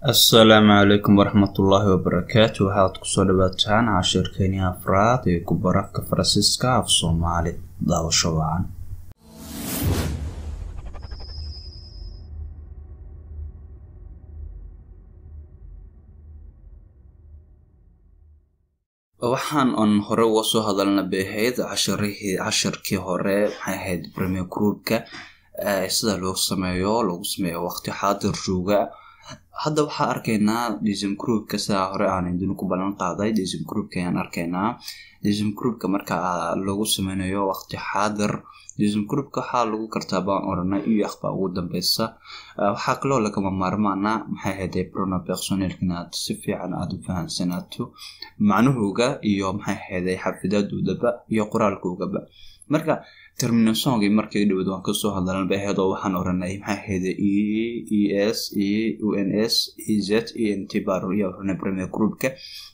السلام عليكم ورحمة الله وبركاته. waxaad ku soo dhawaataan cashirkeeni afraad ee ku baraka Faransiiska af Soomaali daawasho wacan. waxaan hore uga soo hadalnay beehayd casharkii hore maxay ahayd premier groupka sida loo sameeyo waqti xaadir jooga. hadda waxaan arkaynaa dism groupka sida hore aan idin ku balan qaaday. dism groupka ayaan arkaynaa. dism groupka marka lagu sameeyo waqti xaadir, dism groupka waxa lagu kartaa baan oranay iyo akhba ugu dambaysa. waxa kaloo laga maarmaana maxay ahayd pronom personnelkina si fiican aad u fahansanaato macnuhuga iyo maxay ahayd xafidadoodaba iyo qoraalkoogaba. marka terminationki markay dhawad waan ka soo hadalnay beehayd oo waxaan oranay maxay ahayd es uns ez ent baro iyo premier groupka.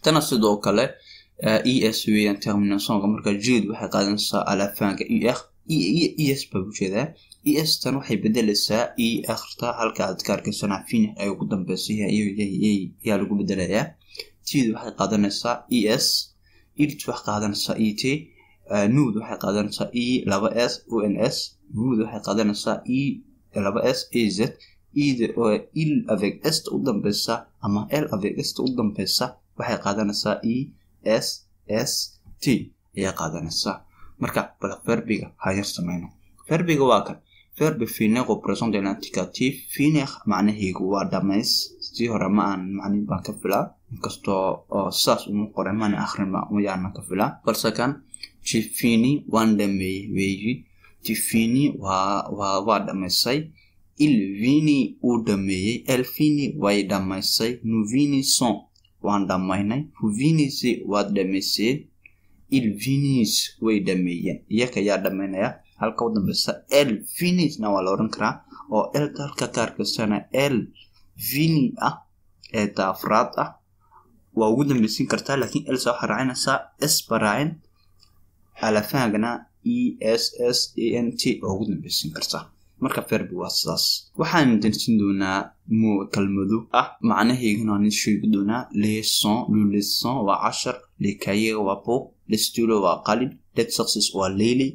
tana sidoo kale es weeyaan terminationka marka jeed waxay qaadanaysaa alafaanka es babujeeda. es tan waxay bedelaysaa akhirta halka adkaarka sanafin ay ugu dambeysay iyo lagu bedelayaa. jeed waxay qaadanaysaa es irt waxay qaadanaysaa et nuud waxay qaadanaysaa laba s uns nuud waxay qaadanaysaa laba s az oo il avec est u dambeysa ama l avec est u dambeysa waxay qaadanaysaa s t ayaa qaadanaysaa. marka bal verbiga hayar sameeyno. verbiga waa kan verbe finir représente l'indicatif. finir macnaheedu waa dhamays. si hore ma aan macnaheedu baan ka filaa inkastoo saas uu qoray ma akhrin ma yaan ka filaa balse kan tu finis waan dhameeyay. tu finis waa dhamaysay. il vini uu dhameeyay. elle finit way dhamaysay. nous finissons waan dhamaynay. vous finissez waad dhamayseen. il finissent way dhameeyeen. iyaga yaa dhamaynaya halka u dambeysa elle finit na waa la oran karaa oo elle halka kaarkasana elle fini ee taafraad waa ugu dambeysin kartaa laakiin elle soo xaraynaysa s barayn alafaagna ent oo ugu dambeysin kartaa. marka verbi waa sidaas. waxaan dinsin doonaa kalmado macnaheeguna aan sheegi doonaa. leçon waa cashar, les cahiers waa buug, les stylos waa qalin, l'exercice waa leyli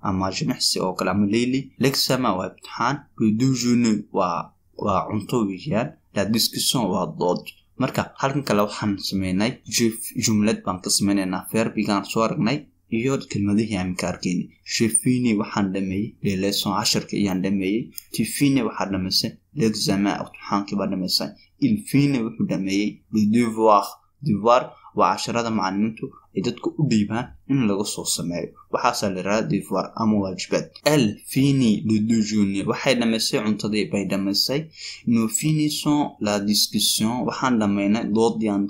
ama jimicsi oo kale ama leyli, l'examen waa imtixaan, le déjeuner waa cunto weeyaan, la discussion waa dood. marka halkan kale waxaan sameynay jumlad baan ka sameynaynaa verbigaan soo aragnay iyo kelmadihii aan ka arkaynay. je finis waxaan dhameeyay les leçons casharka ayaan dhameeyay. tu finis waxaad dhamaysay l'examen imtixaankii baa dhamaysay. il finit wuxuu dhameeyay les devoir waa casharada macalimiintu ay dadku u dhiibaan in laga soo sameeyo. waxaas la yiraahdaa devoir ama waajibaad. elle finit le déjeuner waxay dhamaysay cuntadii bay dhamaysay. nous finissons la discussion waxaan dhamaynay doodiyaan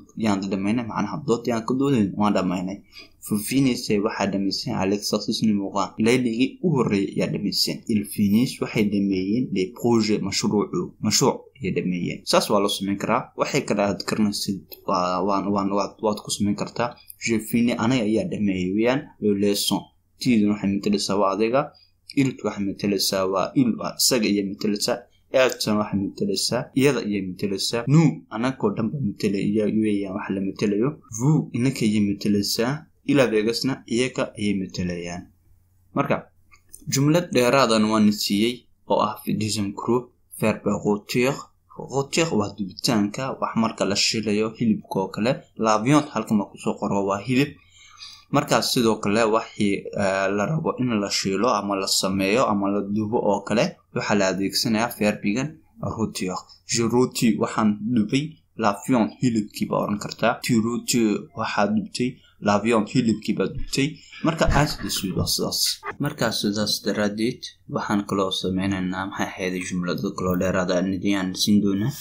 dhamaynay macnaha doodiyaan ka doodeen waan dhamaynay. vous finissez waxaa dhamaysay l'exercice numéro 1 leyligi u horeeyay yaa dhamaysay. ils finissent waxay dhameeyeen les projets mashruuc iyo dhameeyeen. saas waa loo sameyn karaa. waxay kala adkarnaysid waad ku sameyn kartaa. je finis aniga ayaa dhameeyay weeyaan leçon. tiidun waxay matalaysaa waa adiga. ilt waxay matalaysaa waa isaga iyo matalaysaa. elton waxay matalaysaa iyada iyo matalaysaa. nu anagoo dhanba matalaya weeyaan wax la matalayo. vous inaka iyo matalaysaa. ila vegasna iyaga ayay matalayaan. marka jumlad dheeraadan waan siiyay oo ah dism group verbe rôtir waa dubitaanka wax marka la shiilayo hilibka oo kale. la viande halka ma ku soo qoro waa hilib. marka sidoo kale wixii la rabo in la shiilo ama la sameeyo ama la dubo oo kale waxa la adeegsanayaa verbigan rôtir. je rôtis waxaan dubay la viande hilibkii baa oran kartaa. tu rôtis waxaad dubtay la viande hilibkii baa dubtay. marka sidaas. marka sidaas daraadeed waxaan kaloo sameynaynaa maxay ahayd jumlado kaloo dheeraad aan siin doonaa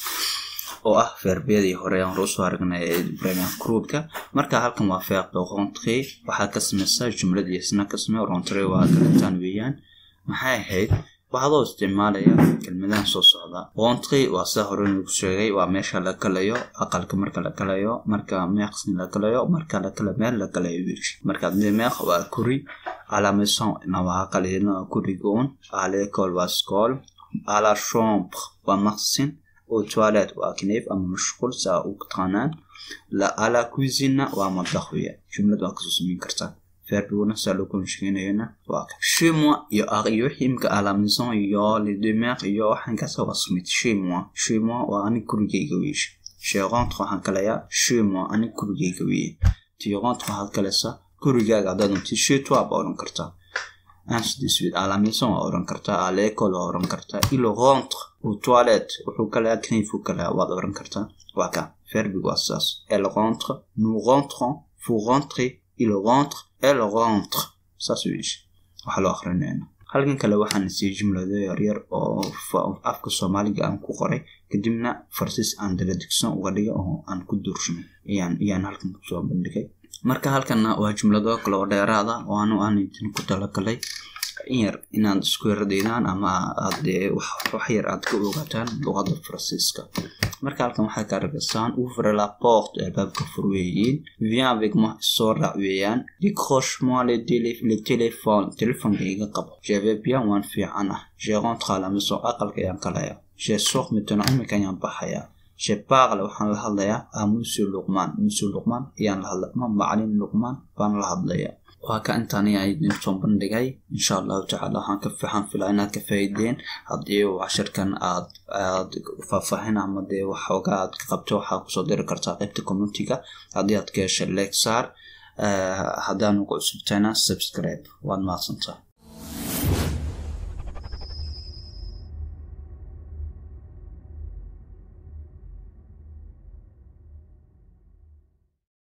oo ah verbiyadii hore aan soo aragnay ee premier groupka. marka halkan waa verbe rentrer waxaa ka sameysaa jumladii isna ka samee. rentrer waa kalitaan weeyaan. maxay ahayd waxaad isticmaalaya kelmadahan soo socda. rentrer waa sida hore lagu sheegay waa meesha la galayo aqalka marka la galayo, marka meeqsin la galayo, marka la kala meel la galayo wiish. marka meeq waa kuri à la maison na waa qalina kurigoon. à l'école waa school. à la chambre waa maqsin. aux toilettes وأكنيف أما مشغول سأقطعنا لا على كوزينة ومطبخية جملة أقصص من كرتا فيربونا سألوكم شكينا واك chez moi يحيمك على maison يا لدماغ يا حنكسا وصمت chez moi وأنا كروجي جويش je rentre هنكلايا chez moi أنا كروجي جوي tu rentres هنكلاسا كروجي قاعدة تي chez toi بقولن كرتا ainsi de suite à la maison أورن كرتا à l'école أورن كرتا il rentre aux toilettes وحكلا كنيف وكلا وأورن كرتا واكا verbe واساس elle rentre nous rentrons vous rentrez il rentre elle rentre ça suit وحلو آخرين halkan kale waxaan sii jumlado yaryar oo afka Soomaaliga aan ku qoray kadibna farsis aan traduction uga dhigay oo aan ku durshino iyaan halkan ku soo bandhigay marka halkana waa jumlado kale oo dheeraada oo aan idin ku talagalay yar inaan isku yardeynaan ama aad wax yar aad ku ogaataan luqadda Faransiiska marka halkan waxa ka aragtaan ouvre la porte albaabka furweeyeen viens avec moi soo raaciyaan décroche-moi le téléphone iga qabo je vais bien waan fiicana je rentre à la maison aqalka ayaan kalaya je sors maintenant imika ayaan baxaya je parle waxaan la hadlayaa à monsieur Luqman ayaan la hadlayaa macallin Luqman baan la hadlayaa وهكا أنتاني أيضاً تنبندقي إن شاء الله تعالى هنكفحان في العنات كفايدين هدي وعشر كان فافهنا عمدي وحوقات قبتوحا وصدر كرتا قيبت كومنتيكا هدي أتكيش الليك صار هدانو قل سبتنا سبسكرايب وان ما سنتا